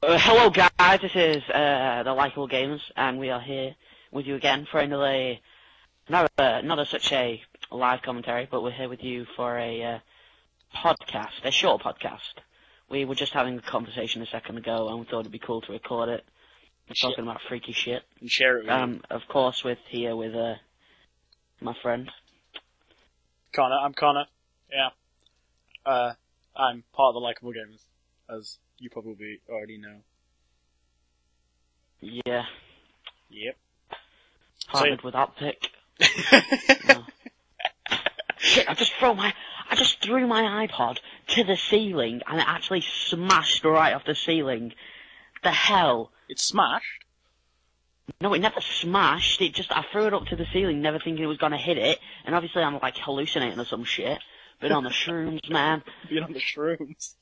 Hello guys, this is the Likeable Gamers, and we are here with you again for another, not such a live commentary, but we're here with you for a podcast, a short podcast. We were just having a conversation a second ago, and we thought it'd be cool to record it. We're talking about freaky shit. And share it with Of course, with my friend. Connor. I'm Connor. Yeah. I'm part of the Likeable Gamers, as you probably already know. Yeah. Yep. Partnered with that pick. No. Shit, I just threw my iPod to the ceiling, and it actually smashed right off the ceiling. The hell? It smashed? No, it never smashed. I threw it up to the ceiling, never thinking it was gonna hit it. And obviously I'm like hallucinating or some shit. Been on the shrooms, man. Been on the shrooms.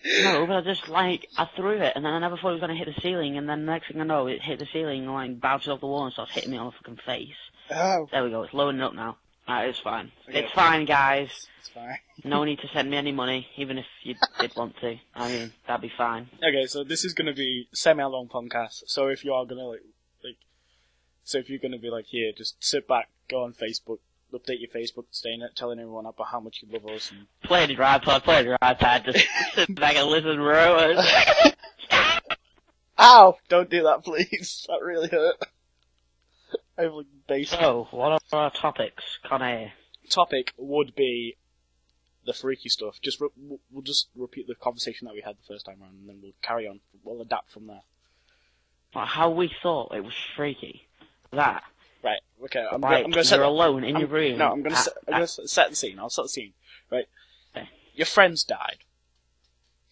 No, but I threw it, and then I never thought it was gonna hit the ceiling, and then the next thing I know, it hit the ceiling and like bounces off the wall and starts hitting me on the fucking face. Oh. There we go, it's loading up now. Alright, it's fine. Okay. It's fine, guys. It's fine. No need to send me any money, even if you did want to. I mean, that'd be fine. Okay, so this is gonna be semi-long podcast, so if you are gonna so if you're gonna be like, here, just sit back, go on Facebook, update your Facebook, telling everyone about how much you love us, and... Play it your iPad, just sit back and listen, bro. Ow! Don't do that, please. That really hurt. I have like bass. So, what are our topics, Connor? Topic would be the freaky stuff. We'll just repeat the conversation that we had the first time around, and then we'll carry on. We'll adapt from there. Like how we thought it was freaky. That. Right. Okay. I'm Like, going to set. you're alone in your room. No, I'm going to set the scene. I'll set the scene. Right. Okay. Your friend's died.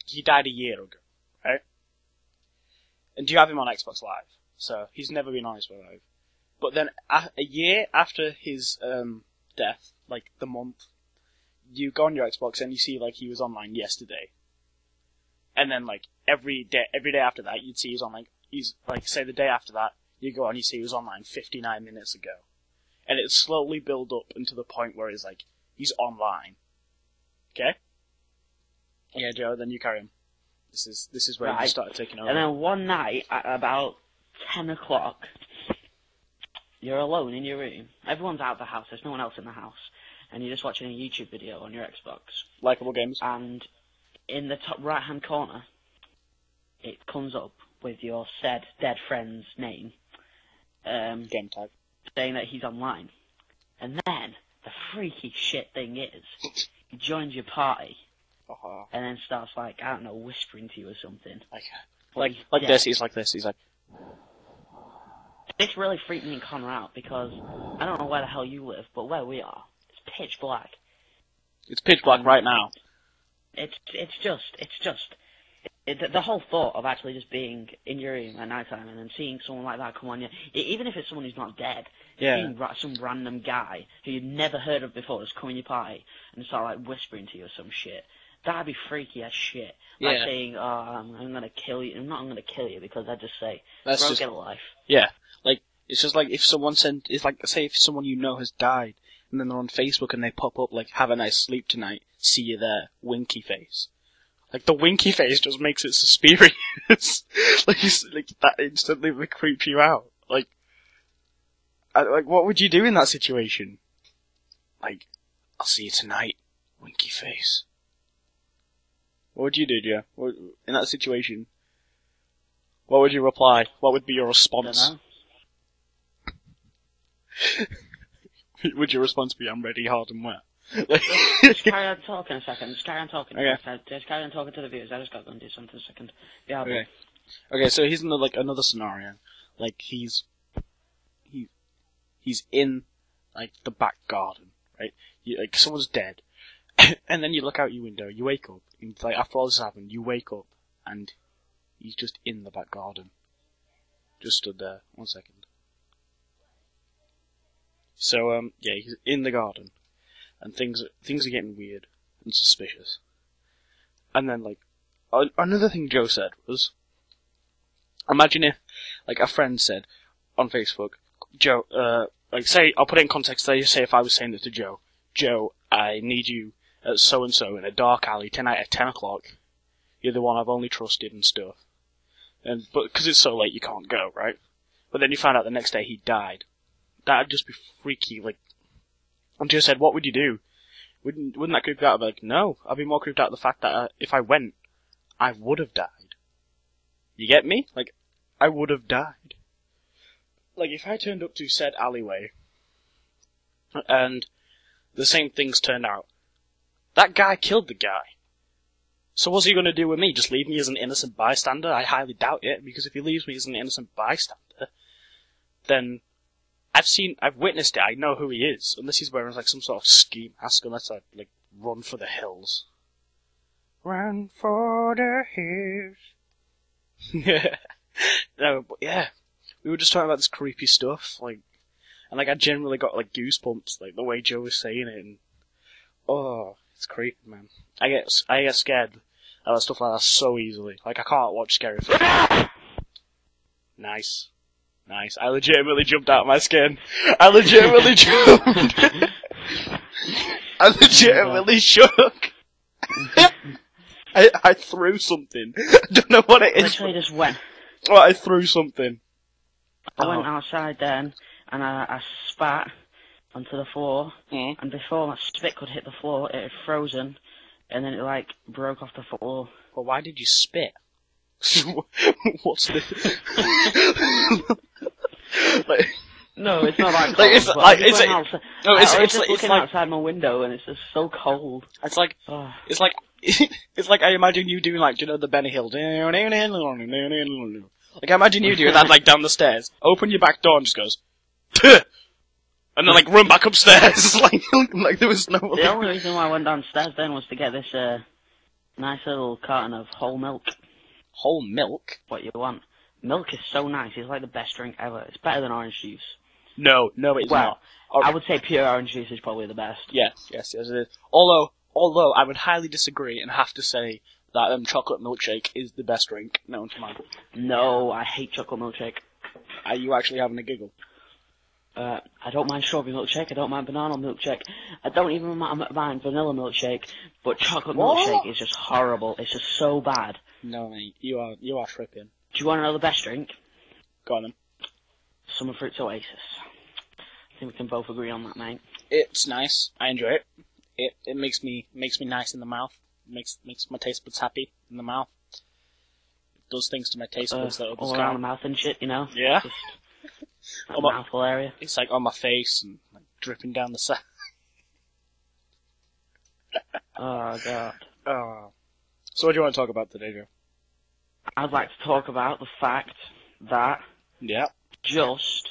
He died a year ago. Right. And you have him on Xbox Live, so he's never been on Xbox Live. But then a year after his death, like the month, you go on your Xbox and you see like he was online yesterday. And then like every day after that, you'd see he's online. He's like, say the day after that, you go on, you see he was online 59 minutes ago. And it slowly build up into the point where it's like, he's online. Okay? Yeah, Joe, then you carry on. This is where you started taking over. And then one night, at about 10 o'clock, you're alone in your room. Everyone's out of the house, there's no one else in the house. And you're just watching a YouTube video on your Xbox. Likeable Games. And in the top right-hand corner, it comes up with your said dead friend's name. Game type. Saying that he's online. And then, the freaky shit thing is, he joins your party, and then starts like, I don't know, whispering to you or something. Like this, he's like this, he's like... This really freaked me and Connor out, because I don't know where the hell you live, but where we are, it's pitch black. It's pitch black right now. The whole thought of actually just being in your room at night time and then seeing someone like that come on you, even if it's someone who's not dead, seeing some random guy who you've never heard of before just come in your party and start like whispering to you or some shit, that'd be freaky as shit. Yeah. Like saying, I'm gonna kill you. I'm gonna kill you, because I'd just say, That's bro, just... get a life. Yeah. Like, it's just like if someone say if someone you know has died, and then they're on Facebook and they pop up like, have a nice sleep tonight, see you there, winky face. Like, the winky face just makes it suspicious. like that instantly would creep you out. Like, what would you do in that situation? Like, I'll see you tonight, winky face. What would you do, Joe? In that situation? What would you reply? What would be your response? Would your response be, I'm ready, hard and wet? Just carry on talking a second. Just carry on talking. Okay. Just carry on talking to the viewers. I just got to go and do something a second. Yeah. Okay. Okay, so here's another scenario. Like, he's in, like, the back garden, right? Like, someone's dead. And then you look out your window, you wake up, and like, after all this happened, you wake up, and he's just in the back garden. Just stood there. 1 second. So, yeah, he's in the garden. And things are getting weird and suspicious. And then, like, another thing Joe said was, imagine if, like, a friend said on Facebook, Joe, like, say, I'll put it in context, say if I was saying it to Joe, I need you at so-and-so in a dark alley tonight at 10 o'clock. You're the one I've only trusted and stuff. But because it's so late, you can't go, right? But then you find out the next day he died. That'd just be freaky. Like, and Joe said, "What would you do? Wouldn't that creep you out?" I'd be like, "No, I'd be more creeped out the fact that if I went, I would have died. You get me? Like, I would have died. Like, if I turned up to said alleyway, and the same things turned out, that guy killed the guy. So what's he going to do with me? Just leave me as an innocent bystander? I highly doubt it, because if he leaves me as an innocent bystander, then I've witnessed it, I know who he is, unless he's wearing like some sort of ski mask, unless I like run for the hills. Run for the hills. No, but yeah, we were just talking about this creepy stuff, like, and like I generally got like goosebumps, like the way Joe was saying it, and oh, it's creepy, man. I get scared of stuff like that so easily. Like I can't watch scary films. Nice. I legitimately jumped out of my skin. I legitimately jumped. I legitimately shook. I threw something. I don't know what it is. Literally just went. Oh, I threw something. I went outside then, and I spat onto the floor, and before my spit could hit the floor, it had frozen, and then it like broke off the floor. Well, why did you spit? What's this? Like, no, it's not that cold. Like, it's like, it's like outside my window, and it's just so cold. It's like, it's like, it's like I imagine you doing like, do you know the Benny Hill? Like I imagine you doing that like down the stairs. Open your back door and just goes, Tuh! And then like run back upstairs. like there was no. The only reason why I went downstairs then was to get this nice little carton of whole milk. Whole milk? What you want? Milk is so nice. It's like the best drink ever. It's better than orange juice. No, it's not. I would say pure orange juice is probably the best. Yes, it is. Although I would highly disagree and have to say that chocolate milkshake is the best drink known to man. No, I hate chocolate milkshake. Are you actually having a giggle? I don't mind strawberry milkshake, I don't mind banana milkshake, I don't even mind vanilla milkshake, but chocolate milkshake is just horrible. It's just so bad. No, mate, you are tripping. Do you want to know the best drink? Go on then. Summer Fruits Oasis. I think we can both agree on that, mate. It's nice. I enjoy it. It makes me nice in the mouth. Makes my taste buds happy in the mouth. It does things to my taste buds that others all around the mouth and shit, you know? Yeah. Just that mouthful area. It's like on my face and like dripping down the side. Oh, God. Oh. So what do you want to talk about today, Joe? I'd like to talk about the fact that just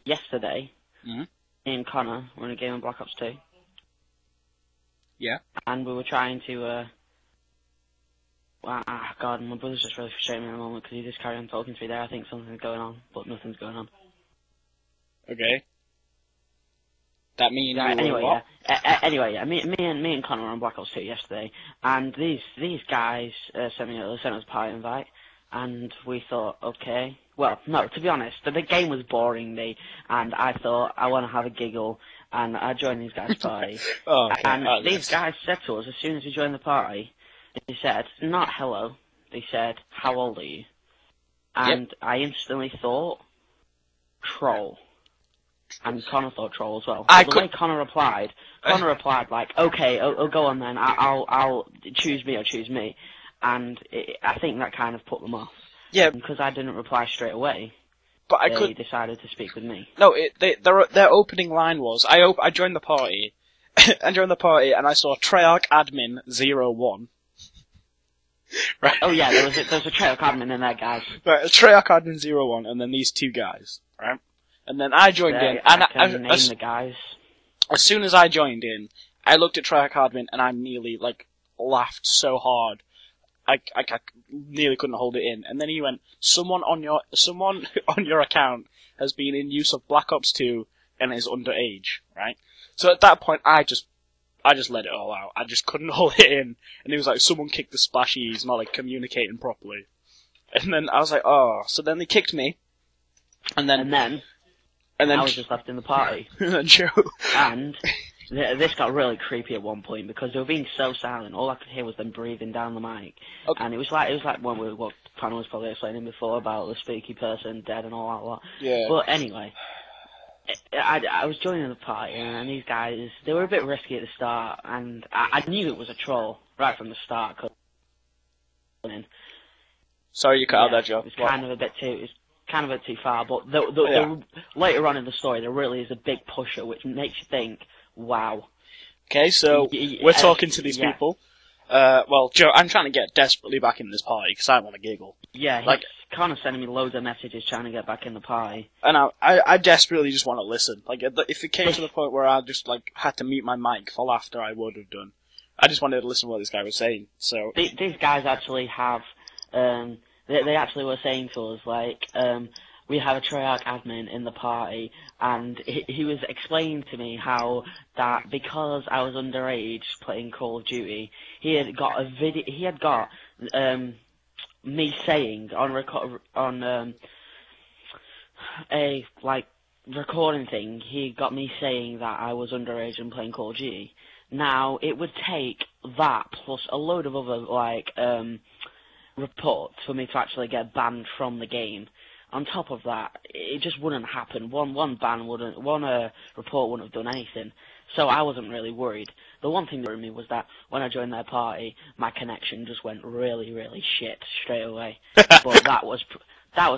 yesterday, me and Connor were in a game of Black Ops 2. Yeah. And we were trying to, God, my brother's just really frustrating me at the moment because he just carried on talking to me there. I think something's going on, but nothing's going on. Okay. That means anyway, me and Connor were on Black Ops 2 yesterday, and these guys sent us a party invite, and we thought, okay. Well, no, to be honest, the game was boring me, and I thought I want to have a giggle, and I joined these guys' party. Okay. And these guys said to us as soon as we joined the party, they said not hello, they said how old are you? And I instantly thought troll. And Connor thought troll as well. The way Connor replied like, okay, go on then, I'll choose me or choose me. And I think that kind of put them off. Yeah. Because I didn't reply straight away. But they decided to speak with me. No, their opening line was, I joined the party, and I saw Treyarch Admin 01. Right. Oh yeah, there was a Treyarch Admin in there, guys. Right, Treyarch Admin 01, and then these two guys, right? And then I joined in, and the guys. As soon as I joined in, I looked at Treyarch Admin, and I nearly, laughed so hard, I nearly couldn't hold it in. And then he went, someone on your account has been in use of Black Ops 2 and is underage, right? So at that point, I just let it all out. I just couldn't hold it in. And he was like, someone kicked the splashy, he's not, communicating properly. And then I was like, oh. So then they kicked me. And then I was just left in the party. And then Joe. And This got really creepy at one point because they were being so silent. All I could hear was them breathing down the mic, and it was like when what Panel was probably explaining before about the spooky person dead and all that lot. Yeah. But anyway, I was joining the party, and these guys, they were a bit risky at the start, and I knew it was a troll right from the start. Sorry, you cut out there, Joe. It was kind of a bit too far, but later on in the story, there really is a big pusher, which makes you think, wow. Okay, so we're talking to these people. Well, Joe, I'm trying to get desperately back in this party because I want to giggle. Yeah, he's kind of sending me loads of messages trying to get back in the party. And I desperately just want to listen. Like, if it came to the point where I just had to mute my mic for laughter, I would have done. I just wanted to listen to what this guy was saying. So these guys actually have, they actually were saying to us we have a Treyarch admin in the party, and he was explaining to me how that because I was underage playing Call of Duty, he had got a video. He had got me saying on a recording thing. He got me saying that I was underage and playing Call of Duty. Now it would take that plus a load of other reports for me to actually get banned from the game. On top of that, it just wouldn't happen. One report wouldn't have done anything. So I wasn't really worried. The one thing that worried me was that when I joined their party, my connection just went really, really shit straight away. But that was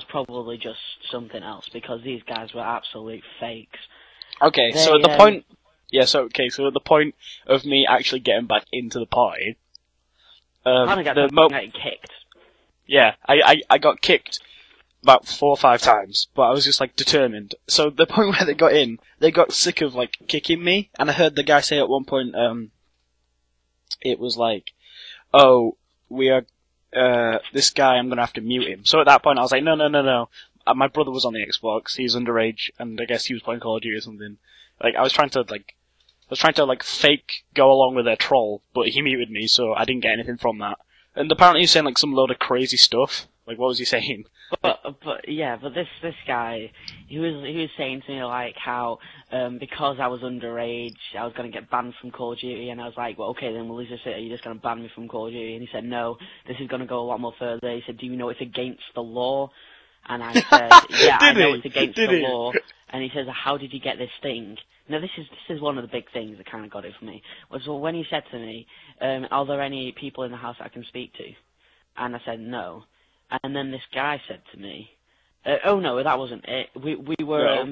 probably just something else because these guys were absolute fakes. Okay, so at the point, so at the point of me actually getting back into the party, kind of getting kicked. Yeah, I got kicked about 4 or 5 times, but I was just determined. So the point where they got in, they got sick of kicking me, and I heard the guy say at one point, it was oh, we are, this guy, I'm gonna have to mute him. So at that point I was like, no. My brother was on the Xbox, he's underage, and I guess he was playing Call of Duty or something. I was trying to fake go along with their troll, but he muted me, so I didn't get anything from that. And apparently he was saying some load of crazy stuff. What was he saying? But this guy, he was saying to me how because I was underage, I was going to get banned from Call of Duty, and I was like, well, okay, then we'll just say, are you just going to ban me from Call of Duty? And he said, no, this is going to go a lot more further. He said, do you know it's against the law? And I said, yeah, I know it's against the law. And he says, how did you get this thing? Now, this is one of the big things that kind of got it for me, was when he said to me, are there any people in the house I can speak to? And I said, no. And then this guy said to me, oh no, that wasn't it. We were, at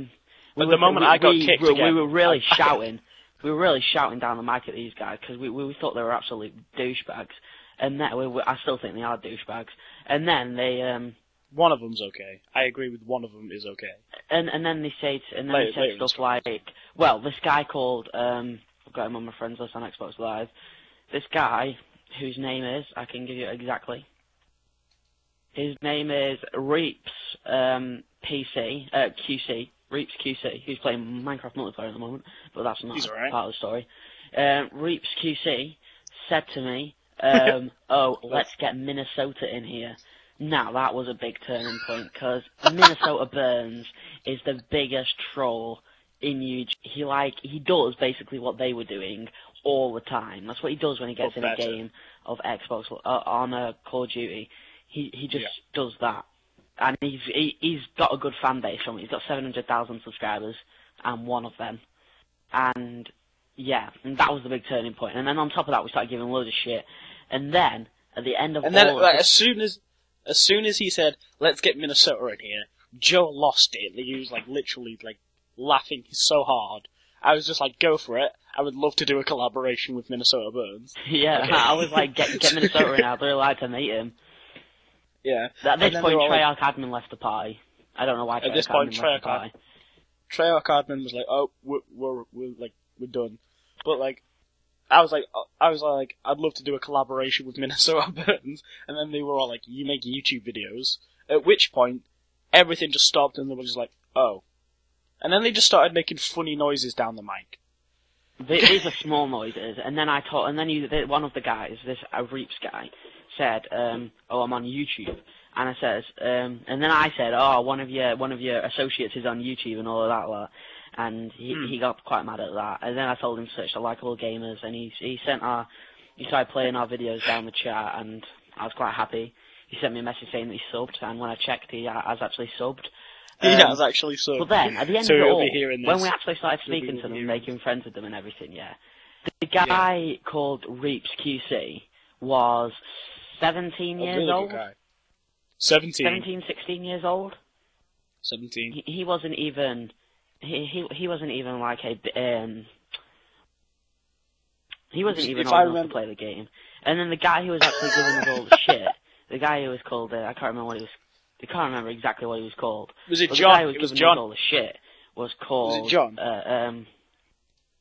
the moment I got kicked again. We were really shouting. We were really shouting down the mic at these guys, because we thought they were absolute douchebags. And that, I still think they are douchebags. And then they, one of them's okay. I agree with one of them is okay. And then they say stuff like, well, this guy called, I've got him on my friends list on Xbox Live. This guy, whose name is, I can give you exactly. His name is Reaps QC. Reaps QC. He's playing Minecraft multiplayer at the moment, but that's not part of the story. Reaps QC said to me, "Oh, let's get Minnesota in here." Now that was a big turning point because Minnesota Burns is the biggest troll in YouTube. He does basically what they were doing all the time. That's what he does when he gets in a game of Xbox on Call of Duty. He just does that, and he's got a good fan base from it. He's got 700,000 subscribers. I'm one of them, and and that was the big turning point. And then on top of that, we started giving loads of shit. And then at the end of as soon as he said, "Let's get Minnesota in here," Joe lost it. He was literally laughing so hard. I was just go for it. I would love to do a collaboration with Minnesota Burns. Yeah, okay. I was get Minnesota in. I'd really like to meet him. Yeah. At this point, Treyarch admin left the party. I don't know why. At this point, Treyarch admin was "Oh, we're done." But I was I'd love to do a collaboration with Minnesota Burns, and then they were all you make YouTube videos. At which point, everything just stopped, and they were just oh. And then they just started making funny noises down the mic. These are small noises, and then one of the guys, this Reaps guy, said, "Oh, I'm on YouTube," and and then I said, "Oh, one of your associates is on YouTube," and all of that lot. and he got quite mad at that. And then I told him to search the likeable gamers, and he started playing our videos down the chat, and I was quite happy. He sent me a message saying that he subbed, and when I checked, he has actually subbed. He has actually subbed. But then, at the end so of it he'll all, be hearing this. when we actually started speaking to them, making friends with them and everything, the guy called Reaps QC was 17 years really old. Good guy. 17. 17, 16 years old. 17. He wasn't even. He wasn't even like a. He wasn't even old enough to play the game. And then the guy who was actually giving us all the shit, the guy who was called, I can't remember what he was. I can't remember exactly what he was called. Was it but John? The guy who was it was giving John. us all the shit was called. Was it John?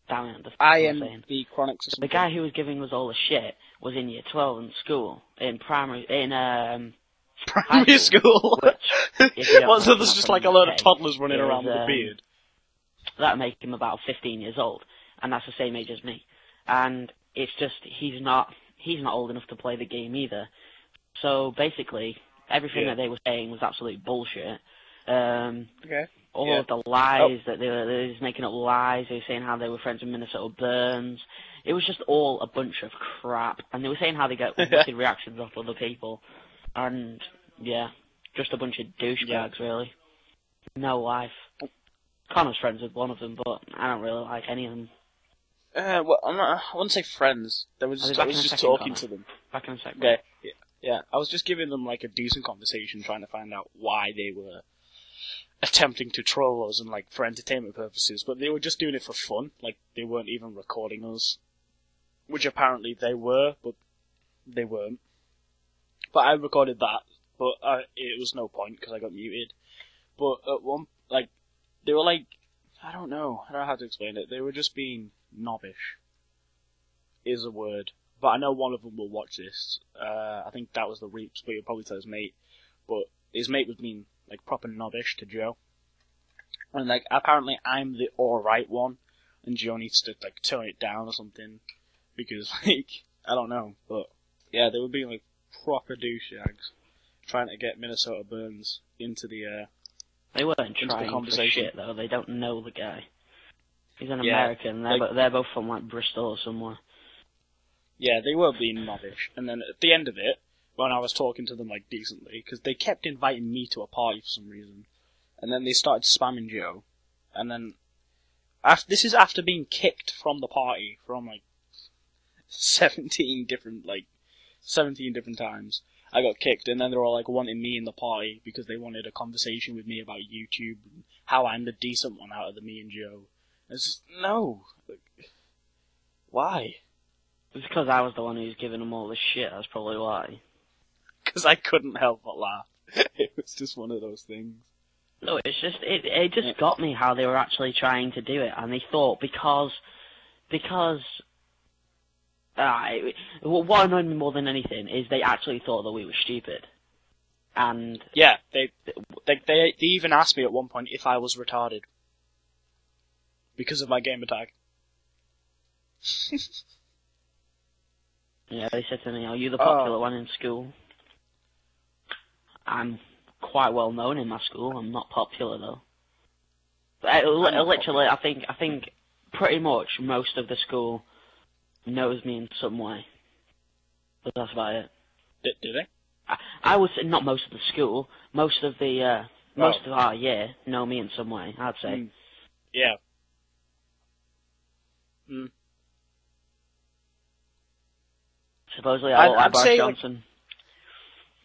Damn it, IMB Chronics or something. The guy who was giving us all the shit was in year 12 in school, primary school. Which, so there's just like a load of toddlers running around with a beard. That'd make him about 15 years old, and that's the same age as me. And it's just he's not old enough to play the game either. So basically, everything that they were saying was absolute bullshit. All of the lies that they were just making up lies. They were saying how they were friends with Minnesota Burns. It was just all a bunch of crap. And they were saying how they get wicked reactions off other people. And, just a bunch of douchebags, really. No life. Connor's friends with one of them, but I don't really like any of them. Well, I wouldn't say friends. I was just talking to them. Back in a second. Okay. Yeah, I was just giving them like a decent conversation, trying to find out why they were attempting to troll us and like for entertainment purposes, but they were just doing it for fun. Like they weren't even recording us, which apparently they were, but they weren't. But I recorded that, but it was no point because I got muted. But at one, like, they were like, I don't know how to explain it. They were just being knobbish, is a word. But I know one of them will watch this. I think that was the Reaps, but he'll probably tell his mate. But his mate was being, like, proper knobbish to Joe. And, like, apparently I'm the alright one, and Joe needs to, like, tone it down or something. Because, like, I don't know. But, yeah, they were being, like, proper douchebags. Trying to get Minnesota Burns into the, They weren't trying for shit, though. They don't know the guy. He's an American. They're both from, like, Bristol or somewhere. Yeah, they were being knobbish. And then at the end of it, when I was talking to them, like, decently, because they kept inviting me to a party for some reason, and then they started spamming Joe, and then, this is after being kicked from the party from, like, 17 different times. I got kicked, and then they were all, like, wanting me in the party because they wanted a conversation with me about YouTube and how I'm the decent one out of me and Joe. It's just, no. Like, why? It's because I was the one who was giving them all the shit, that's probably why. Because I couldn't help but laugh. It was just one of those things. No, it's just, it just got me how they were actually trying to do it, and they thought because what annoyed me more than anything is they actually thought that we were stupid. And... Yeah, they even asked me at one point if I was retarded. Because of my gamer tag. Yeah, they said to me, are you the popular one in school? I'm quite well known in my school. I'm not popular, though. But literally, I think pretty much most of the school knows me in some way. But that's about it. Do they? I would say not most of the school. Most of our year know me in some way, I'd say. Yeah. Supposedly I look like Boris Johnson. Like,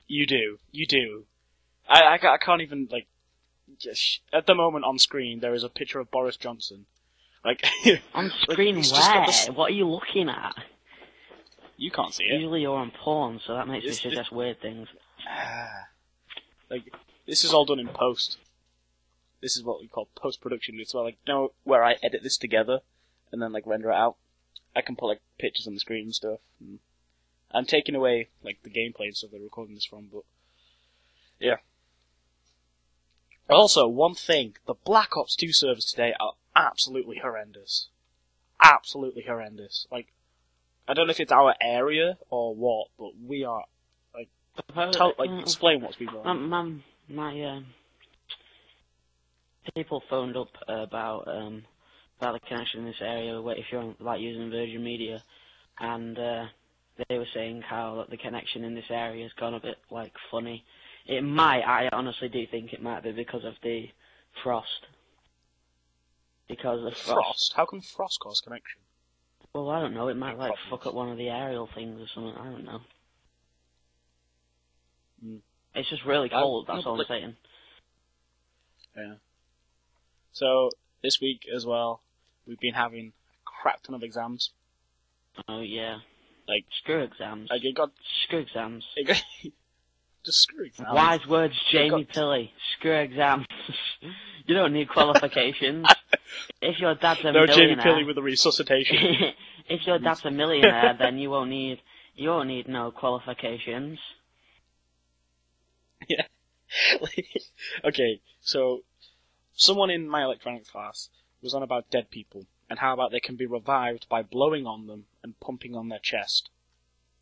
you do. I can't even, like... At the moment on screen, there is a picture of Boris Johnson. Like... On screen where? What are you looking at? You can't see it. Usually you're on porn, so that makes me suggest weird things. Like, this is all done in post. This is what we call post-production. It's where I edit this together, and then, like, render it out. I can put, like, pictures on the screen and stuff. And I'm taking away, like, the gameplay and stuff they're recording this from, but... Yeah. Also, one thing. The Black Ops 2 servers today are absolutely horrendous. Absolutely horrendous. Like, I don't know if it's our area or what, but we are, like... explain what's been going on. people phoned up about the connection in this area, where if you're like using Virgin Media, and they were saying how the connection in this area has gone a bit like funny. It might, I honestly do think it might be because of the frost. Because of the Frost? How can frost cause connection? Well, I don't know, it might like fuck up one of the aerial things or something, I don't know. It's just really cold, that's all I'm saying. Yeah. So, this week as well, we've been having a crap ton of exams. Oh yeah. Like, screw exams. Like, it got... Screw exams. Just screw exams. Wise words, Jamie Pilley. Screw exams. You don't need qualifications. If your dad's a millionaire... No Jamie Pilley with a resuscitation. If your dad's a millionaire, then you won't need no qualifications. Yeah. Okay, so someone in my electronics class was on about dead people and how about they can be revived by blowing on them and pumping on their chest.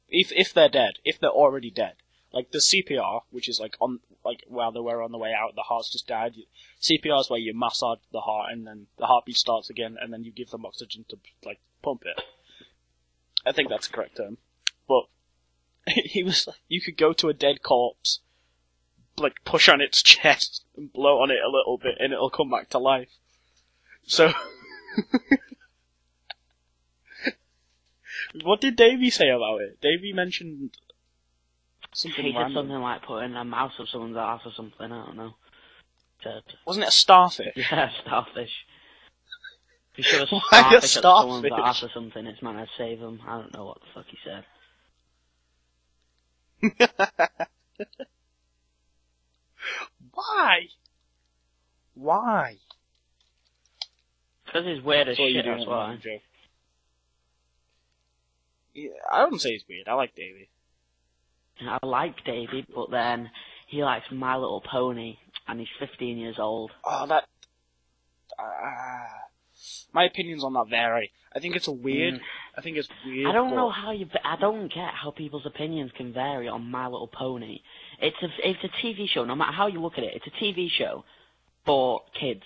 If they're dead, if they're already dead. Like the CPR, which is like while they were on the way out, the heart's just died. CPR is where you massage the heart and then the heartbeat starts again, and then you give them oxygen to like pump it. I think that's the correct term. But he was like, you could go to a dead corpse, like push on its chest and blow on it a little bit, and it'll come back to life. So, what did Davey say about it? Davey mentioned something He random. said something like putting a mouse of someone's ass or something, I don't know. Wasn't it a starfish? Yeah, starfish. If you shove a Why a starfish at someone's starfish? ass or something, it's meant to save them. I don't know what the fuck he said. Why? Why? Because he's weird as That's what shit, you're doing that's at the why. moment, Joe. Yeah, I wouldn't say he's weird. I like Davey. I like Davey, but then he likes My Little Pony, and he's 15 years old. Oh, that... my opinions on that vary. I think it's weird. I think it's weird. I don't know how I don't get how people's opinions can vary on My Little Pony. It's a TV show. No matter how you look at it, it's a TV show for kids.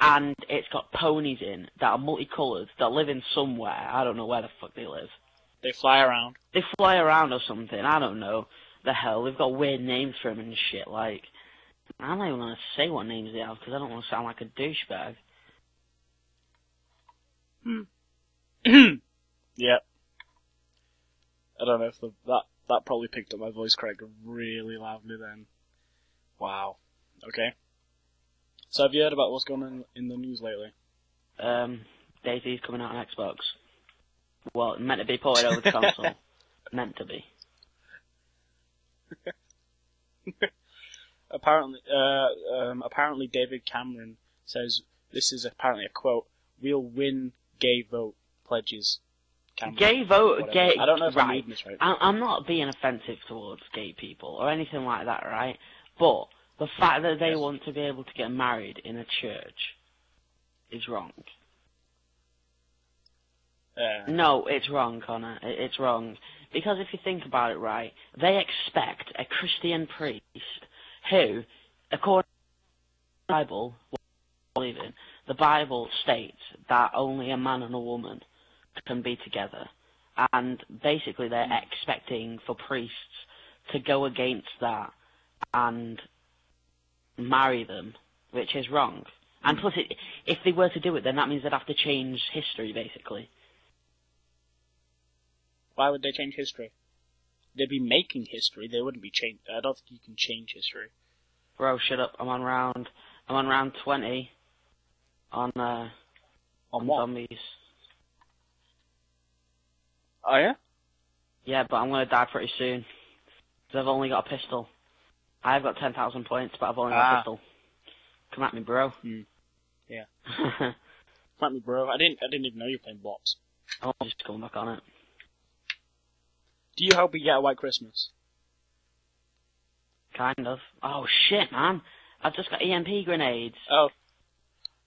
And it's got ponies in that are multicoloured, that live in somewhere. I don't know where the fuck they live. They fly around. They fly around or something. I don't know. The hell. They've got weird names for them and shit. Like, I'm not even going to say what names they have because I don't want to sound like a douchebag. Yeah. I don't know if that probably picked up my voice crack really loudly then. Wow. Okay. So have you heard about what's going on in the news lately? DayZ's coming out on Xbox. Well, meant to be ported over to console. Meant to be. Apparently David Cameron says, this is apparently a quote, "We'll win gay vote pledges." Cameron, gay vote, gay... I don't know if I'm right. reading this right. I'm not being offensive towards gay people or anything like that, right? But the fact that they want to be able to get married in a church is wrong. No, it's wrong, Connor. It's wrong. Because if you think about it right, they expect a Christian priest who, according to the Bible, the Bible states that only a man and a woman can be together. And basically they're expecting for priests to go against that and marry them, which is wrong. And plus, if they were to do it, then that means they'd have to change history, basically. Why would they change history? They'd be making history. They wouldn't be change. I don't think you can change history. Bro, shut up. I'm on round 20 on what? zombies. Oh yeah? Yeah, but I'm gonna die pretty soon. Because I've only got a pistol. I've got 10,000 points, but I've only got a pistol. Come at me, bro. Yeah. Come at me, bro. I didn't even know you were playing bots. I'm just going back on it. Do you hope we get a White Christmas? Kind of. Oh shit, man. I've just got EMP grenades. Oh.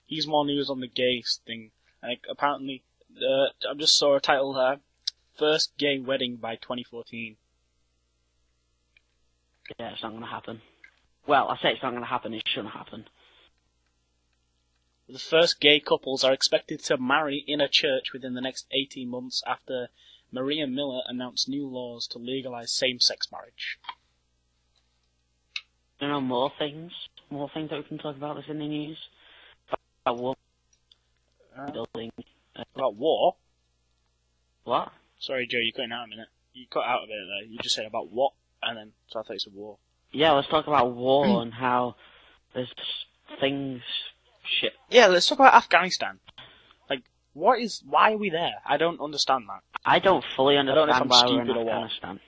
Here's more news on the gay thing. Like, apparently, I just saw a title there. First gay wedding by 2014. Yeah, it's not gonna happen. Well, I say it's not going to happen. It shouldn't happen. The first gay couples are expected to marry in a church within the next 18 months after Maria Miller announced new laws to legalize same-sex marriage. You know, more things that we can talk about that's in the news. About war building. About war? What? Sorry, Joe, you're cutting out a minute. You cut out a bit there. You just said about what, and then, so I thought it's a war. Yeah, let's talk about war and how there's things... Shit. Yeah, let's talk about Afghanistan. Like, why are we there? I don't understand that. I don't fully understand why we're in stupid or what. Afghanistan.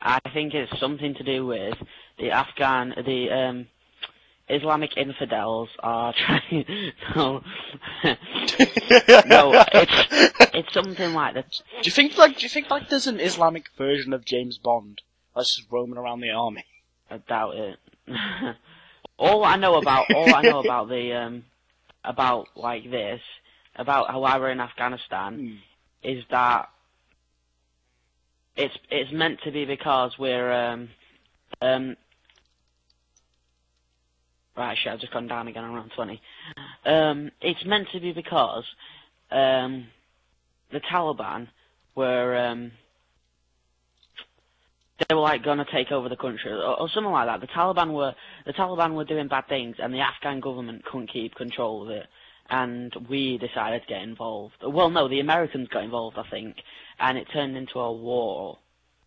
I think it's something to do with the Islamic infidels are trying. No, no, it's something like that. Do you think there's an Islamic version of James Bond that's just roaming around the army? I doubt it. All I know about the about like this, about how why we're in Afghanistan, is that it's meant to be because we're right, shit, I've just gone down again around 20. It's meant to be because the Taliban were they were like gonna take over the country or something like that. The Taliban were doing bad things, and the Afghan government couldn't keep control of it, and we decided to get involved. Well, no, the Americans got involved, I think, and it turned into a war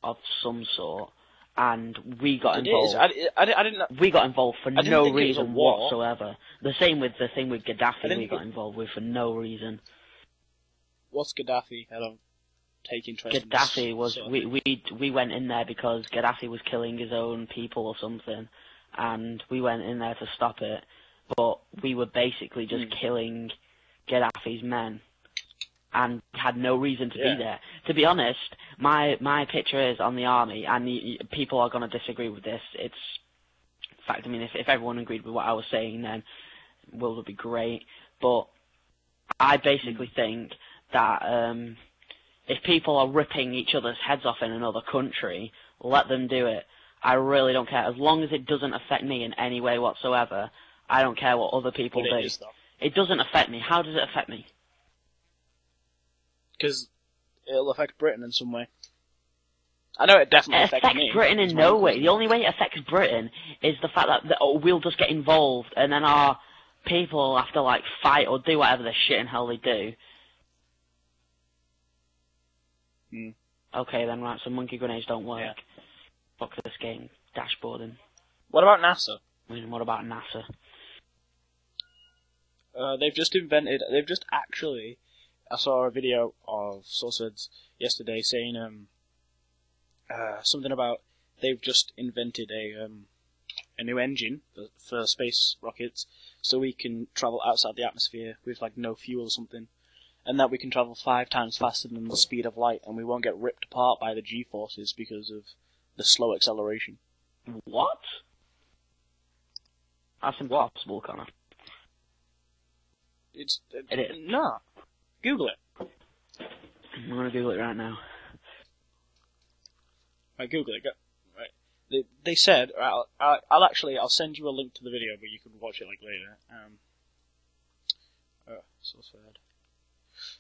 of some sort. And we got involved. I didn't know. We got involved for no reason war. whatsoever. The same with Gaddafi. We got involved with for no reason. What's Gaddafi? I don't take interest. Gaddafi was we went in there because Gaddafi was killing his own people or something, and we went in there to stop it. But we were basically just killing Gaddafi's men, and had no reason to be there. To be honest, my picture is on the army, and people are going to disagree with this. It's in fact, I mean, if everyone agreed with what I was saying, then world would be great. But I basically think that if people are ripping each other's heads off in another country, let them do it. I really don't care. As long as it doesn't affect me in any way whatsoever, I don't care what other people do. It doesn't affect me. How does it affect me? Because it'll affect Britain in some way. I know it definitely affects me. It affects Britain in no way. The only way it affects Britain is the fact that we'll just get involved, and then our people will have to like fight or do whatever the shit in hell they do. Okay then, right, so monkey grenades don't work. Yeah. Fuck this game. Dashboarding. What about NASA? I mean, what about NASA? I saw a video of sources yesterday saying something about they've just invented a new engine for space rockets, so we can travel outside the atmosphere with like no fuel or something, and that we can travel 5 times faster than the speed of light, and we won't get ripped apart by the G-forces because of the slow acceleration. What? That's impossible, Connor. It is. No. Google it. I'm gonna Google it right now. Right, Google it. Right. They said. I'll send you a link to the video, but you can watch it like later. SourceFed.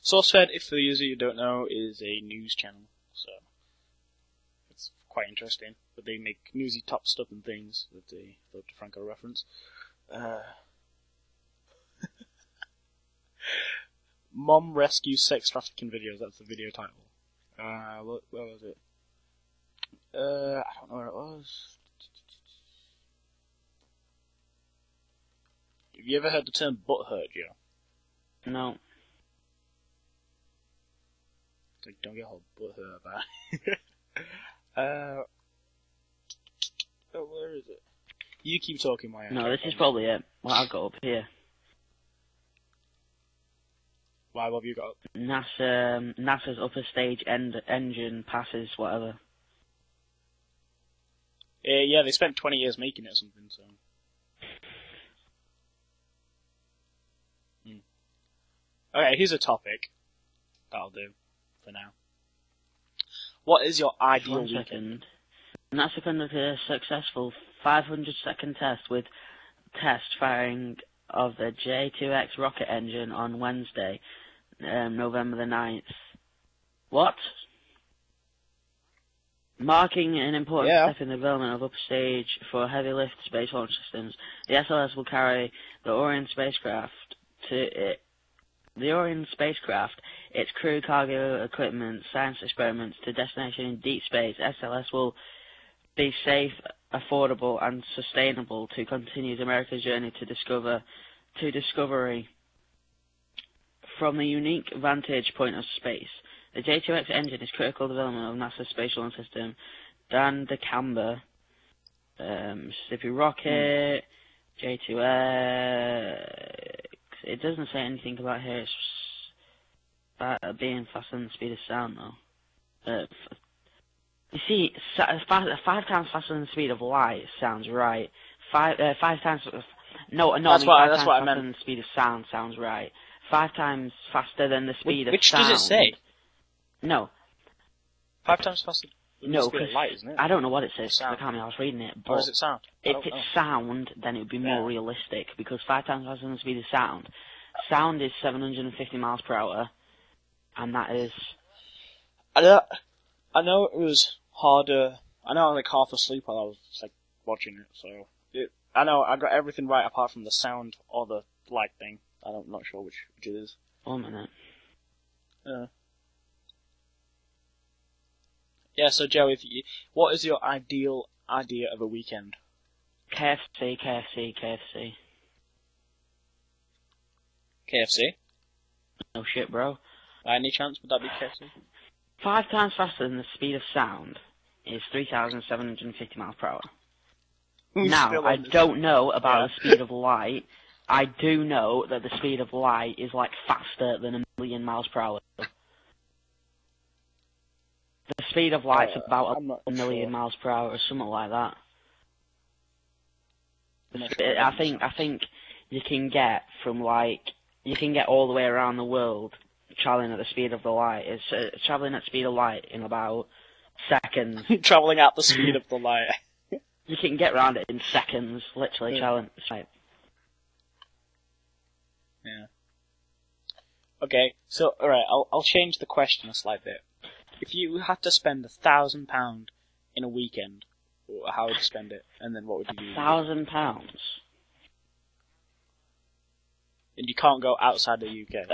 SourceFed, if for the user you don't know, is a news channel, so it's quite interesting. But they make newsy top stuff and things that the Franco reference. Mom rescues sex trafficking videos. That's the video title. Where was it? I don't know where it was. Have you ever heard the term butt hurt, Joe? No. It's like, don't get all butt hurt about it. Where is it? You keep talking, my. No, this is probably it. Well, I'll go up here. Why? What have you got? NASA's upper stage engine passes whatever. Yeah, they spent 20 years making it or something, so. Okay, here's a topic. That'll do for now. What is your ideal weekend? NASA conducted a successful 500-second test with test firing of the J2X rocket engine on Wednesday, November the 9th. What? Marking an important step in the development of upper stage for heavy lift space launch systems, the SLS will carry the Orion spacecraft, its crew, cargo, equipment, science experiments to destination in deep space. SLS will be safe, affordable, and sustainable to continue America's journey to discovery from the unique vantage point of space. The J2X engine is critical development of NASA's space launch system. Dan DeCamber, Mississippi rocket, J2X. It doesn't say anything about here. It's being faster than the speed of sound, though. You see, 5 times faster than the speed of light sounds right. 5 times. No, that's what I meant. Than the speed of sound sounds right. 5 times faster than the speed of sound. Which does it say? No. 5 times faster than the speed of light, isn't it? I don't know what it says. I was reading it. But or is it sound? If it's sound, then it would be more realistic, because 5 times faster than the speed of sound. Sound is 750 miles per hour, and that is... I know it was harder. I know I was like half asleep while I was like watching it, so... I know I got everything right apart from the sound or the light thing. I'm not sure which it is. 1 minute. Yeah, so Joe, what is your ideal idea of a weekend? KFC. KFC? No shit, bro. By any chance, would that be KFC? 5 times faster than the speed of sound is 3,750 miles per hour. Now, I don't know about the speed of light. I do know that the speed of light is like faster than 1,000,000 miles per hour. The speed of light's about 1,000,000 miles per hour or something like that. I think you can get all the way around the world traveling at the speed of the light. It's traveling at the speed of light in about seconds. Traveling at the speed of the light. You can get around it in seconds, literally traveling. Yeah. Okay, so alright, I'll change the question a slight bit. If you had to spend £1,000 in a weekend, how would you spend it? And then what would you do? £1,000? And you can't go outside the UK.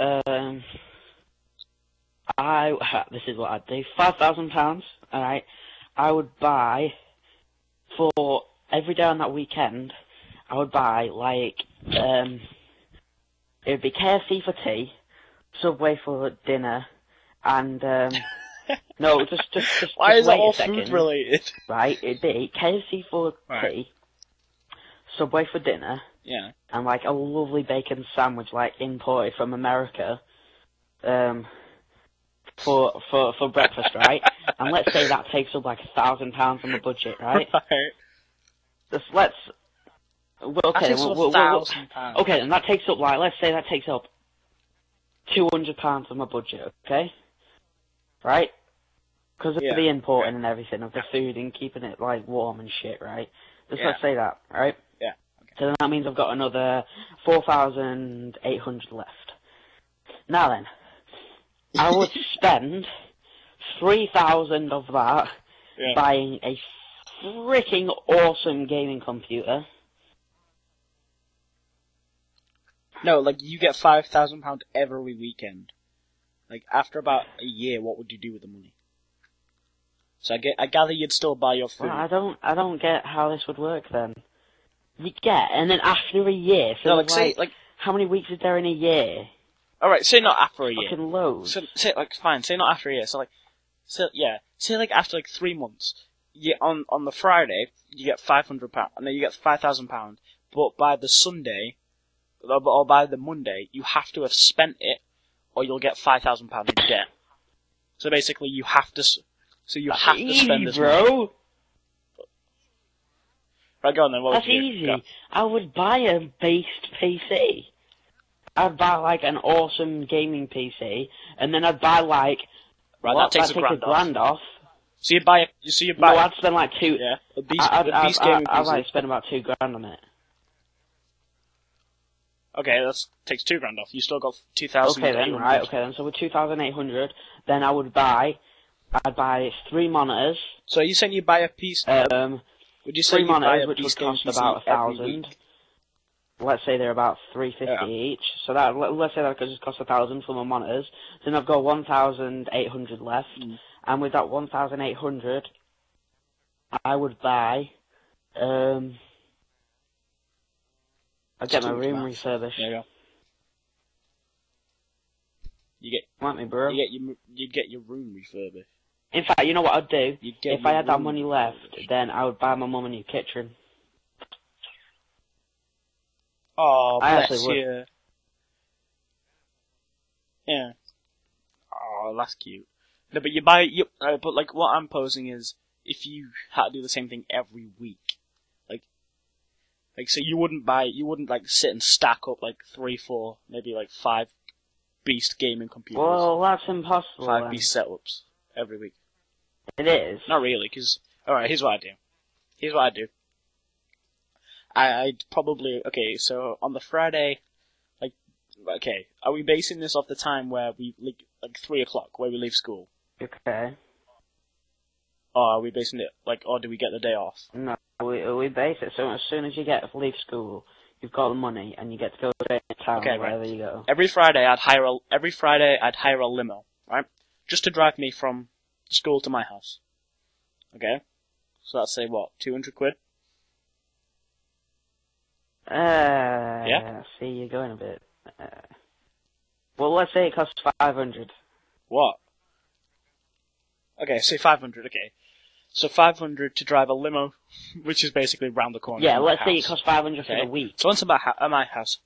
This is what I'd do. £5,000, alright. I would buy, for every day on that weekend, I would buy, like, it would be KFC for tea, Subway for dinner, and, no, just Why is it wait all a second. food related? Right, it'd be KFC for tea, Subway for dinner, and like a lovely bacon sandwich, like imported from America, for breakfast, right? And let's say that takes up like £1,000 on the budget, right? Right. Okay, then that takes up like, let's say that takes up £200 of my budget, okay? Right? Because of the importing and everything, of the food and keeping it like warm and shit, right? Let's say that, right? Yeah. Okay. So then that means I've got another 4,800 left. Now then, I would spend 3,000 of that buying a freaking awesome gaming computer. No, like, you get £5,000 every weekend. Like, after about a year, what would you do with the money? So I gather you'd still buy your food. Well, I don't get how this would work then. And then after a year, so no, say how many weeks is there in a year? Alright, say not after a year. Fucking loads. So, say not after a year. Say like after like 3 months, on the Friday, you get £500, and then you get £5,000, but by the Sunday, or by the Monday, you have to have spent it, or you'll get £5,000 in debt. So basically, you have to spend this bro. money. Right, go on then. That's easy. Go. I would buy a based PC. I'd buy like an awesome gaming PC, and then I'd buy like... Right, that takes a grand off. So you buy. No, I'd spend like two. Yeah. A beast I'd gaming I'd PC. like spend about $2,000 on it. Okay, that takes $2,000 off. You still got 2,000. Okay then, right? Okay then. So with 2,800, then I'd buy 3 monitors. So you saying you buy a piece? Would you say 3 you buy monitors, a which would beast cost gaming PC about every 1,000. week? Let's say they're about $350 each. So that let's say that just cost 1,000 for my monitors. Then I've got 1,800 left, and with that 1,800, I would buy. I'd get my room refurbished. There you go. You get. Want me, bro? You'd get your room refurbished. In fact, you know what I'd do? If I had that money left, then I would buy my mum a new kitchen. Oh, I bless actually you. Yeah. Oh, that's cute. No, but but like what I'm posing is, if you had to do the same thing every week, like so you wouldn't like sit and stack up like 3, 4, maybe like 5 beast gaming computers. Well, that's impossible. 5 then. beast setups every week. It is. Not really, because alright, here's what I do. I'd probably so on the Friday, are we basing this off the time where we like 3 o'clock where we leave school? Okay. Or are we basing it or do we get the day off? No, we base it so as soon as you leave school, you've got the money and you get to go to town wherever you go. Every Friday I'd hire a limo, right? Just to drive me from school to my house. Okay? So that's say what, 200 quid? Yeah? See, you're going a bit. Well, let's say it costs 500. What? Okay, say 500, okay. So 500 to drive a limo, which is basically round the corner. Yeah, from my let's say it house. costs 500 for the week. So once I'm at my house.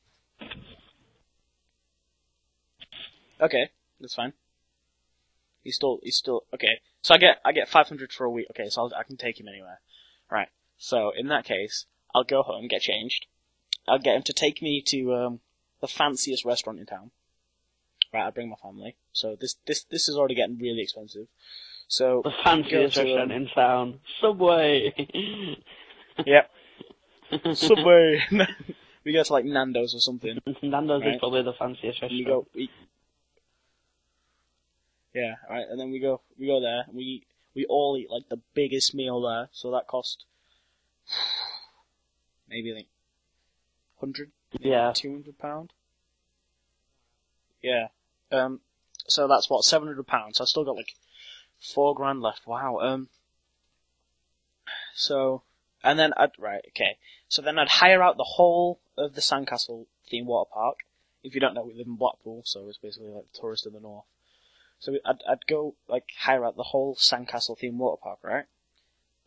Okay, that's fine. He's still okay. So I get 500 for a week. Okay, so I can take him anywhere. Right. So in that case, I'll go home, get changed. I'll get him to take me to the fanciest restaurant in town. Right, I'll bring my family. So this is already getting really expensive. So the fanciest restaurant in town, Subway. Yep. Subway. We go to like Nando's or something. Nando's is probably the fanciest restaurant. Yeah, right, and then we go there, and we all eat like the biggest meal there, so that cost maybe like 100, yeah, £200. Yeah. So that's what, £700. So I still got like $4,000 left. Wow. So, and then So then I'd hire out the whole of the Sandcastle theme water park. If you don't know, we live in Blackpool, so it's basically like the tourist in the north. So I'd go hire out the whole Sandcastle theme water park, right?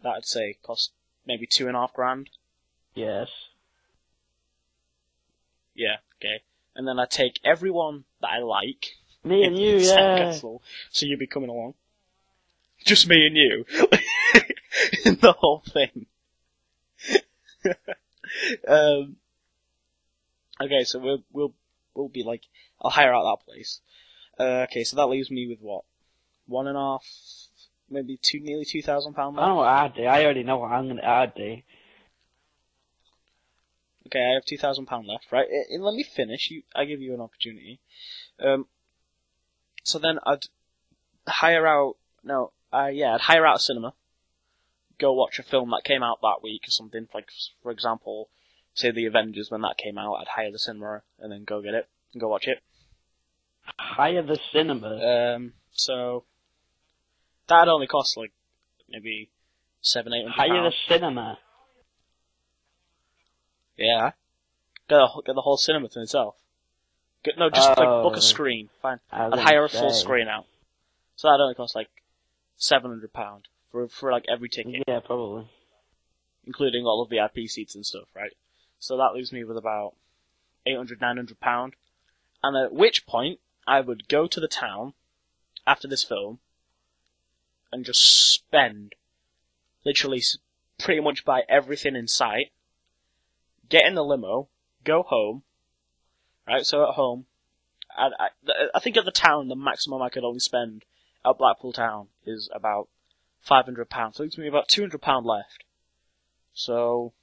That I'd say cost maybe $2,500. Yes. Yeah. Okay. And then I'd take everyone that I like. Me and you, yeah. Sandcastle, so you'd be coming along. Just me and you. In the whole thing. Okay, so we'll be like, I'll hire out that place. Okay, so that leaves me with what? 1.5, maybe nearly £2,000 left. I don't know what I'd do. I already know what I'd do. Okay, I have £2,000 left, right? And let me finish. I give you an opportunity. So then I'd hire out. I'd hire out a cinema. Go watch a film that came out that week or something. Like, for example, say The Avengers when that came out. I'd hire the cinema and then go get it and go watch it. Hire the cinema. So that'd only cost like maybe £700-800. Hire the cinema. Yeah. Get the whole cinema to itself. Book a screen. Fine. I'd hire a full screen out. So that'd only cost like £700 for like every ticket. Yeah, probably. Including all of the VIP seats and stuff, right? So that leaves me with about £800-900. And at which point, I would go to the town after this film and just spend, literally pretty much buy everything in sight, get in the limo, go home, right? So at home, I think at the town, the maximum I could only spend at Blackpool town is about £500. So leaves me about £200 left. So,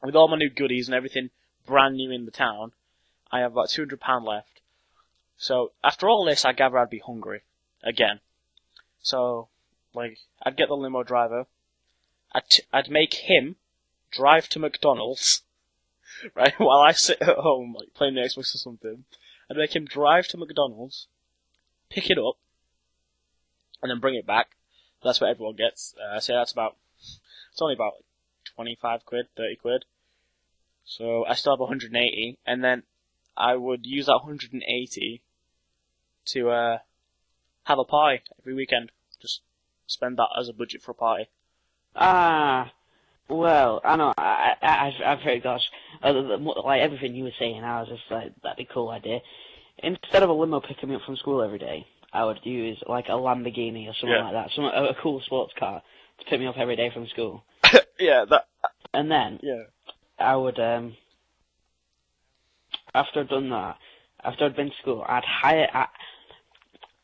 with all my new goodies and everything brand new in the town, I have about £200 left. So, after all this, I gather I'd be hungry. Again. So, like, I'd get the limo driver. I'd make him drive to McDonald's, right, while I sit at home, like, playing the Xbox or something. I'd make him drive to McDonald's, pick it up, and then bring it back. That's what everyone gets. So that's it's only about 25 quid, 30 quid. So I still have 180, and then I would use that 180 to, have a pie every weekend. Just spend that as a budget for a party. Well, I know, I've heard, gosh, like everything you were saying, I was just like, that'd be a cool idea. Instead of a limo picking me up from school every day, I would use like a Lamborghini or something like that, a cool sports car to pick me up every day from school. Yeah, that. And then, I would, after I'd done that, after I'd been to school,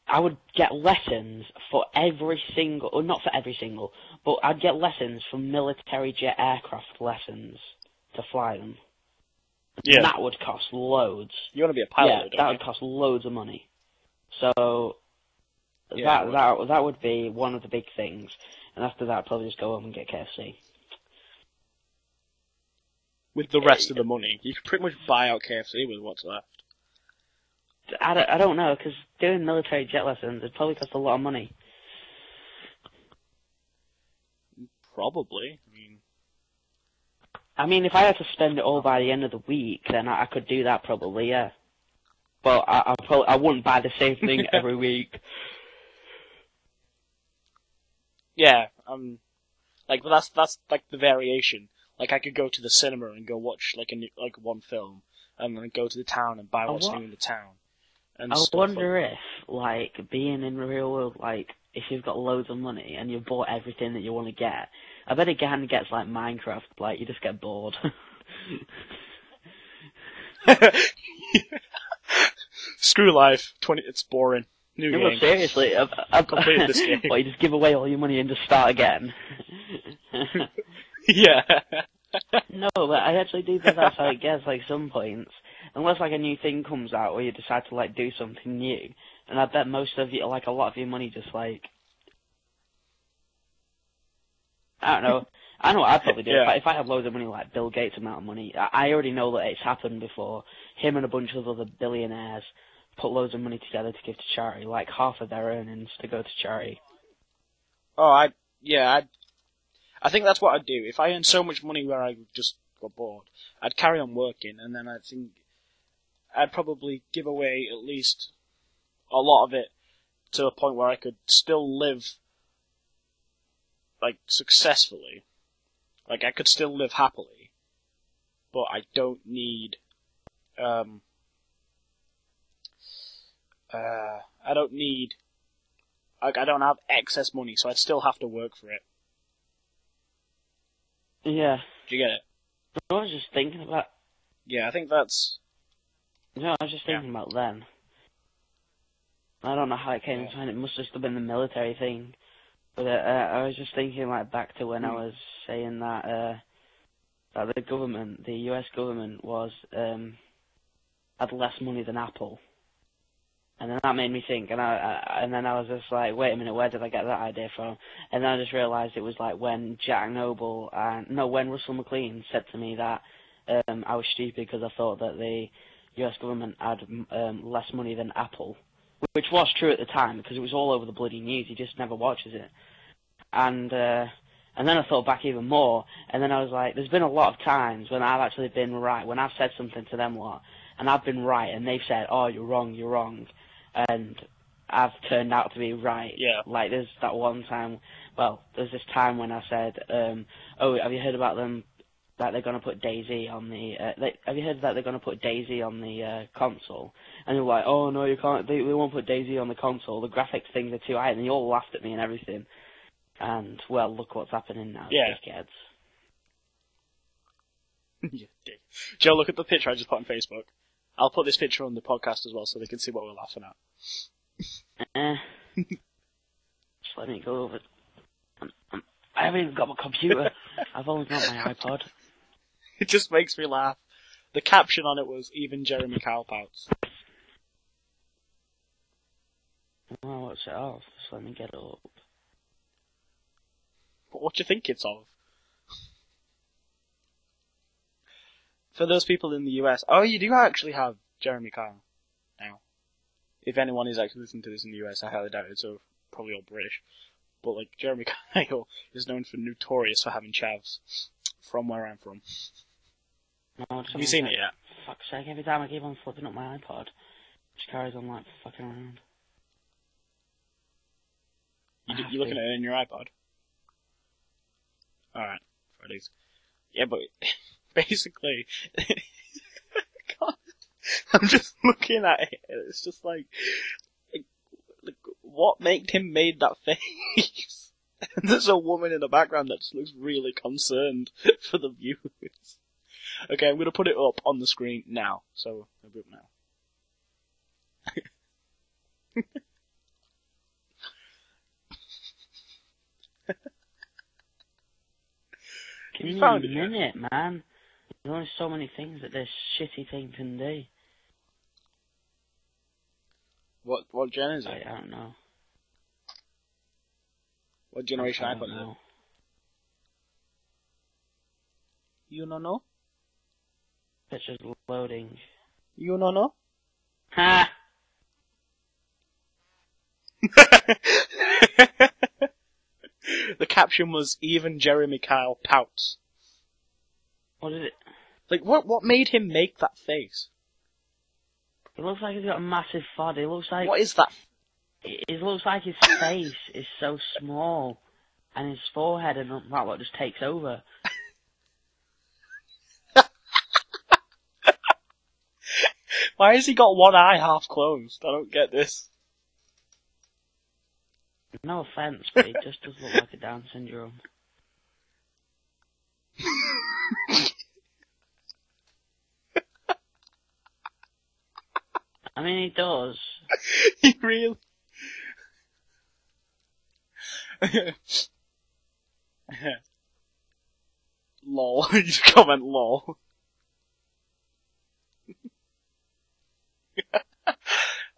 I would get lessons for every single, or not for every single, but I'd get lessons for military jet aircraft lessons to fly them. Yeah. And that would cost loads. You want to be a pilot, don't that would cost loads of money. So, that would be one of the big things. And after that, I'd probably just go home and get KFC. With the rest of the money. You could pretty much buy out KFC with what's left. I don't know, because doing military jet lessons, it probably costs a lot of money. Probably. I mean, if I had to spend it all by the end of the week, then I could do that probably, yeah. But I wouldn't buy the same thing every week. Yeah, like, but that's like the variation. Like, I could go to the cinema and go watch like one film, and then go to the town and buy what's new in the town. And I wonder if, like, being in the real world, like, if you've got loads of money and you've bought everything that you want to get, I bet it kind of gets like Minecraft, like, you just get bored. Screw life. It's boring. New game. Well, seriously, I've completed this game. Well, you just give away all your money and just start again. Yeah. No, but I actually do think that's how it gets, like, some points. Unless, like, a new thing comes out where you decide to, like, do something new. And I bet most of you, like, a lot of your money just, like... I don't know. I know what I'd probably do. Yeah. If I had loads of money, like Bill Gates' amount of money, I already know that it's happened before. Him and a bunch of other billionaires put loads of money together to give to charity, like half of their earnings to go to charity. Oh, I think that's what I'd do. If I earned so much money where I just got bored, I'd carry on working, and then I think I'd probably give away at least a lot of it to a point where I could still live, like, successfully. Like, I could still live happily, but I don't need, I don't have excess money, so I'd still have to work for it. Yeah. Do you get it? I was just thinking about... Yeah, I think that's... No, I was just thinking about then. I don't know how it came into mind. It must just have been the military thing. But I was just thinking, like, back to when I was saying that that the government, the US government, was had less money than Apple. And then that made me think, and then I was just like, wait a minute, where did I get that idea from? And then I just realised it was like when when Russell McLean said to me that I was stupid because I thought that the US government had less money than Apple, which was true at the time because it was all over the bloody news. He just never watches it. And then I thought back even more, and then I was like, there's been a lot of times when I've actually been right, when I've said something to them lot, and I've been right, and they've said, oh, you're wrong, and I've turned out to be right. Yeah. Like, there's that one time, there's this time when I said, oh, have you heard about them, that they're going to put DayZ on the, have you heard that they're going to put DayZ on the console? And they were like, oh, no, you can't, they won't put DayZ on the console, the graphics things are too high, and they all laughed at me and everything. And, well, look what's happening now, dickheads. Yeah, dick. Joe, look at the picture I just put on Facebook. I'll put this picture on the podcast as well so they can see what we're laughing at. Just let me go over. I haven't even got my computer. I've only got my iPod. It just makes me laugh. The caption on it was, even Jeremy Kyle pouts. Well, what's it off? Just let me get it up. But what do you think it's of? For those people in the US, oh, you do actually have Jeremy Kyle now. If anyone is actually listening to this in the US, I highly doubt it, so probably all British. But, like, Jeremy Kyle is known for notorious for having chavs. From where I'm from. No, have you seen it yet? For fuck's sake, every time I keep on flipping up my iPod, it just carries on, like, fucking around. You looking at it in your iPod? Alright, Fridays. Yeah, but basically, God, I'm just looking at it, and it's just like, what made him made that face? And there's a woman in the background that just looks really concerned for the viewers. Okay, I'm gonna put it up on the screen now, so I'll be up now. Give me found a it yet? minute, man. There's only so many things that this shitty thing can do. What gen is it? I don't know. What generation I iPod don't is it? know. You don't know? Pictures loading. You don't know? Ha! The caption was, even Jeremy Kyle pouts. What is it? Like, what made him make that face? It looks like he's got a massive fod. It looks like... What is that? It looks like his face is so small, and his forehead and that lot just takes over. Why has he got one eye half closed? I don't get this. No offense, but he just does look like a Down syndrome. I mean, he does. He really... Lol. You just comment lol.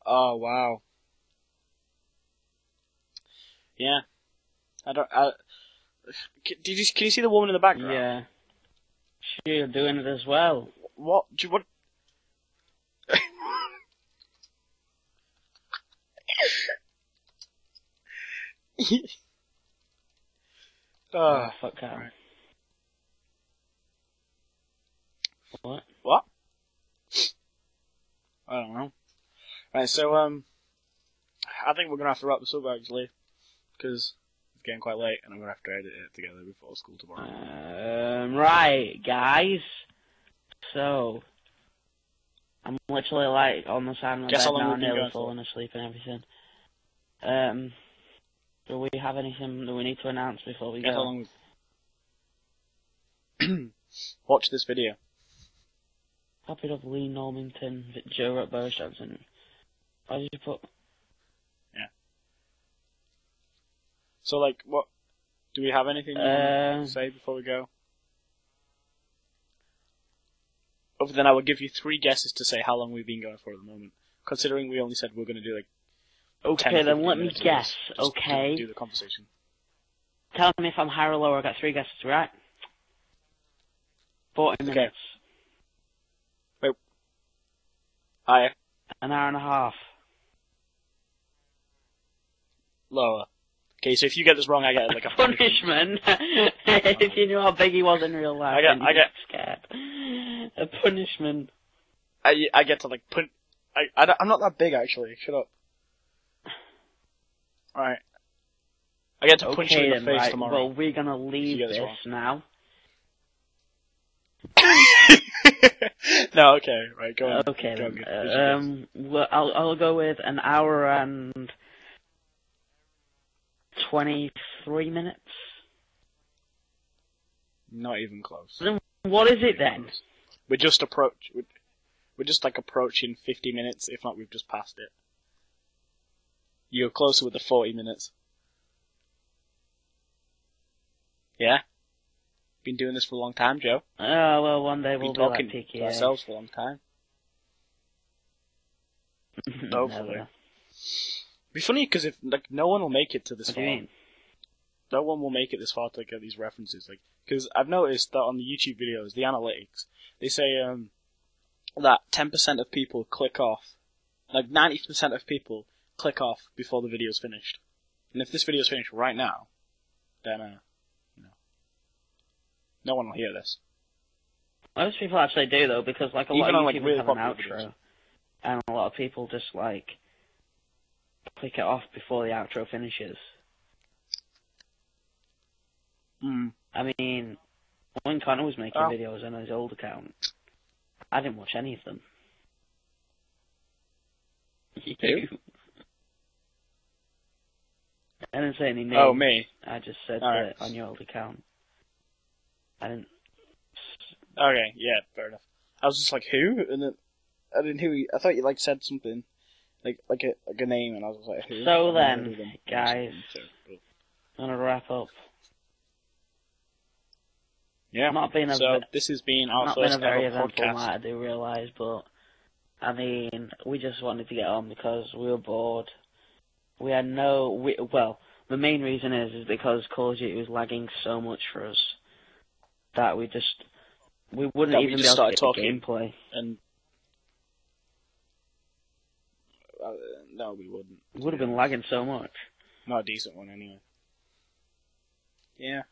Oh, wow. Yeah. Can you see the woman in the background? Yeah. She's doing it as well. What? Oh, fuck out. Right. What? What? I don't know. Right, so, I think we're gonna have to wrap this up, actually. Because it's getting quite late, and I'm gonna have to edit it together before school tomorrow. Right, guys. So, I'm literally, like, on the side of my Guess bed how long now, we've been nearly going for? falling asleep and everything. Do we have anything that we need to announce before we Guess how go? long we've... Watch this video. Copied of Lee Normington, Joe at Boris Johnson. Why did you put... Yeah. So, like, what... Do we have anything you want to say before we go? Other than I will give you 3 guesses to say how long we've been going for at the moment. Considering we only said we're going to do, like, Okay, then let me minutes of guess, this. Just okay? do the conversation. Tell me if I'm higher or lower. I got 3 guesses, right? 40 minutes. Wait. Higher. An hour and a half. Lower. Okay, so if you get this wrong, I get, like, a punishment. If you knew how big he was in real life, I get scared. A punishment. I get to, like, I'm not that big, actually. Shut up. Alright. I get to punch you in the face tomorrow. Well, we're gonna leave this now. No, okay, right, go on. Okay, go then. Well, I'll go with an hour and 23 minutes. Not even close. Then what is it then? We're just like approaching 50 minutes, if not we've just passed it. You're closer with the 40 minutes. Yeah. Been doing this for a long time, Joe. Oh, well, one day we'll Been be talking like to PKA. ourselves for a long time. Hopefully. Never. It'd be funny because if no one will make it to this What far. do you mean? No one will make it this far to get these references. Because I've noticed that on the YouTube videos, the analytics, they say that 10% of people click off. 90% of people click off before the video's finished. And if this video's finished right now, then no one will hear this. Most people actually do, though, because a lot Even of on, YouTubers really have an popular outro, videos. and a lot of people just click it off before the outro finishes. I mean, when Connor was making videos on his old account, I didn't watch any of them. Who? I didn't say any names. Oh, me. I just said Alright. that on your old account. I didn't... Okay, yeah, fair enough. I was just like, who? And then I didn't hear. I thought you said something like a name, and I was like, who? So then, guys, I'm gonna wrap up. Yeah. Not being a So this has been our not first been a very ever eventful podcast. night, I do realise, but I mean, we just wanted to get on because we were bored. We had well, the main reason is because Call of Duty was lagging so much for us that we wouldn't even be able to get the gameplay. And no, we wouldn't. It would have been lagging so much. Not a decent one, anyway. Yeah.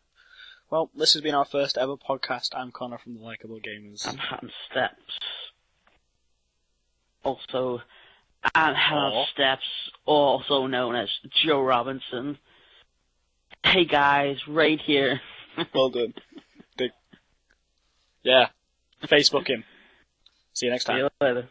Well, this has been our first ever podcast. I'm Connor from the Likeable Gamers. I'm Hatton Steps. Also, I'm Hatton Steps, also known as Joe Robinson. Hey guys, right here. Well done. Yeah. Facebook him. See you next time. See you later.